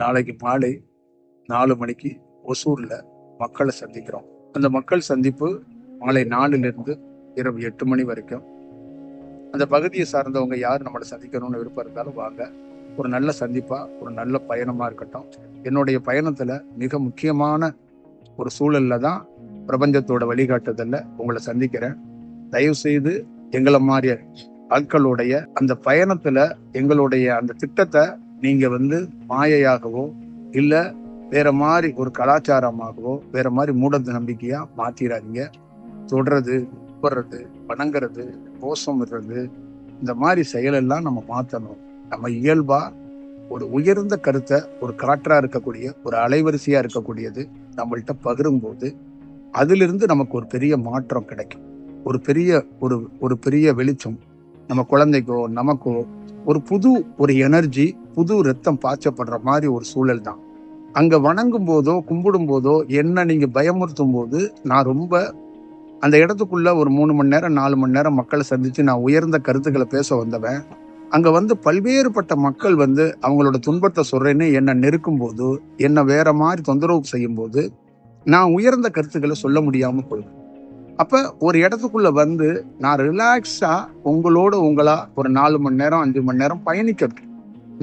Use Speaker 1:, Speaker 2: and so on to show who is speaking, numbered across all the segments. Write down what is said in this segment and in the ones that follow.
Speaker 1: நாளைக்கு மாலை 4 மணிக்கு ஒசூர்ல மக்களை சந்திக்கிறோம். அந்த மக்கள் சந்திப்பு மாலை 4லிருந்து இரவு 8 மணி வரைக்கும். அந்த பகுதியை சார்ந்தவங்க யார் நம்மளை சந்திக்கணும்னு விருப்பம் இருந்தாலும் வாங்க. ஒரு நல்ல சந்திப்பா, ஒரு நல்ல பயணமா இருக்கட்டும். என்னுடைய பயணத்துல மிக முக்கியமான ஒரு சூழல்ல தான் பிரபஞ்சத்தோட வழிகாட்டுதல்ல உங்களை சந்திக்கிறேன். தயவு செய்து எங்களை மாதிரி ஆட்களுடைய அந்த பயணத்துல எங்களுடைய அந்த திட்டத்தை நீங்க மாயையாகவோ இல்ல வேற மாதிரி ஒரு கலாச்சாரமாகவோ வேற மாதிரி மூட நம்பிக்கையா மாத்திராதீங்க. தொடறது, உட்படுறது, வணங்குறது, கோஷம் விடுறது, இந்த மாதிரி செயலெல்லாம் நம்ம மாத்தணும். நம்ம இயல்பா ஒரு உயர்ந்த கருத்தை ஒரு காற்றா இருக்கக்கூடிய ஒரு அலைவரிசையா இருக்கக்கூடியது நம்மள்கிட்ட பகிரும்போது அதிலிருந்து நமக்கு ஒரு பெரிய மாற்றம் கிடைக்கும். ஒரு பெரிய வெளிச்சம் நம்ம குழந்தைக்கோ நமக்கோ ஒரு எனர்ஜி, புது ரத்தம் பாய்ச்சப்படுற மாதிரி ஒரு சூழல் தான். அங்க வணங்கும் போதோ கும்பிடும் போதோ என்ன நீங்க பயமுறுத்தும் போது நான் ரொம்ப அந்த இடத்துக்குள்ள ஒரு 3 மணி நேரம் 4 மணி நேரம் மக்களை சந்திச்சு நான் உயர்ந்த கருத்துக்களை பேச வந்தவன் அங்க பல்வேறுபட்ட மக்கள் அவங்களோட துன்பத்தை சொல்றேன்னு என்ன நெருக்கும் போது, என்ன வேற மாதிரி தொந்தரவு செய்யும் போது நான் உயர்ந்த கருத்துக்களை சொல்ல முடியாம போயிடும். அப்ப ஒரு இடத்துக்குள்ள நான் ரிலாக்ஸா உங்களா ஒரு 4 மணி நேரம் 5 மணி நேரம் பயணிக்கணும்.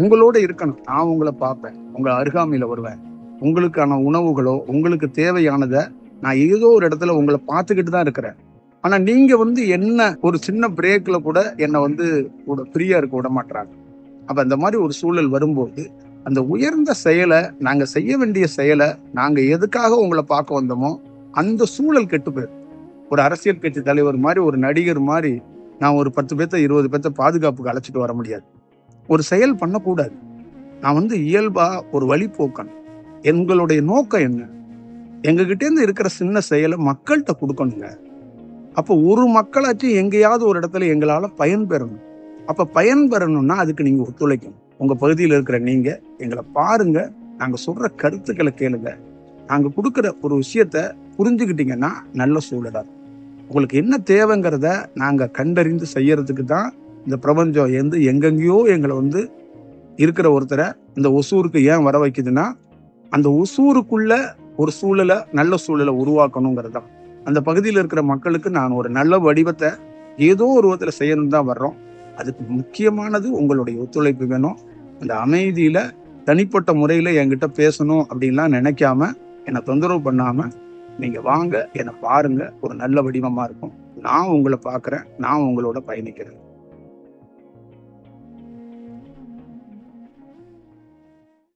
Speaker 1: உங்களோட இருக்கணும். நான் உங்களை பார்ப்பேன், உங்க அருகாமையில வருவேன். உங்களுக்கான உணவுகளோ உங்களுக்கு தேவையானதை நான் ஏதோ ஒரு இடத்துல உங்களை பார்த்துக்கிட்டு தான் இருக்கிறேன். ஆனா நீங்க என்ன ஒரு சின்ன பிரேக்ல கூட என்ன ஃப்ரீயா இருக்க விட மாட்டாங்க. அப்ப அந்த மாதிரி ஒரு சூழல் வரும்போது அந்த உயர்ந்த செயலை நாங்க செய்ய வேண்டிய செயலை நாங்க எதுக்காக உங்களை பார்க்க வந்தோமோ அந்த சூழல் கெட்டு போயிடும். ஒரு அரசியல் கட்சி தலைவர் மாதிரி ஒரு நடிகர் மாதிரி நான் ஒரு 10 பேர்த்த 20 பேர்த்த பாதுகாப்புக்கு அழைச்சிட்டு வர முடியாது. ஒரு செயல் பண்ணக்கூடாது. நான் இயல்பா ஒரு வழிபோக்கணும். எங்களுடைய நோக்கம் என்ன? எங்ககிட்ட இருந்து இருக்கிற சின்ன செயலை மக்கள்கிட்ட கொடுக்கணுங்க. அப்போ ஒரு மக்களாச்சும் எங்கேயாவது ஒரு இடத்துல எங்களால பயன்பெறணும். அப்ப பயன்பெறணும்னா அதுக்கு நீங்க ஒத்துழைக்கணும். உங்க பகுதியில் இருக்கிற நீங்க எங்களை பாருங்க, நாங்க சொல்ற கருத்துக்களை கேளுங்க. நாங்க கொடுக்குற ஒரு விஷயத்த புரிஞ்சுக்கிட்டீங்கன்னா நல்ல சூழலா. உங்களுக்கு என்ன தேவைங்கிறத நாங்க கண்டறிந்து செய்யறதுக்கு தான் இந்த பிரபஞ்சம் எங்கெங்கயோ எங்களை இருக்கிற ஒருத்தரை இந்த ஒசூருக்கு ஏன் வர வைக்குதுன்னா அந்த ஒசூருக்குள்ள ஒரு சூழலை, நல்ல சூழலை உருவாக்கணுங்கிறது தான். அந்த பகுதியில் இருக்கிற மக்களுக்கு நான் ஒரு நல்ல வடிவத்தை ஏதோ ஒரு விதத்துல செய்யணும் தான் வர்றோம். அதுக்கு முக்கியமானது உங்களுடைய ஒத்துழைப்பு வேணும். அந்த அமைதியில தனிப்பட்ட முறையில என்கிட்ட பேசணும் அப்படின்லாம் நினைக்காம என்னை தொந்தரவு பண்ணாம நீங்க வாங்க, என்னை பாருங்க. ஒரு நல்ல வடிவமா இருக்கும். நான் உங்களை பார்க்கிறேன், நான் உங்களோட பயணிக்கிறேன்.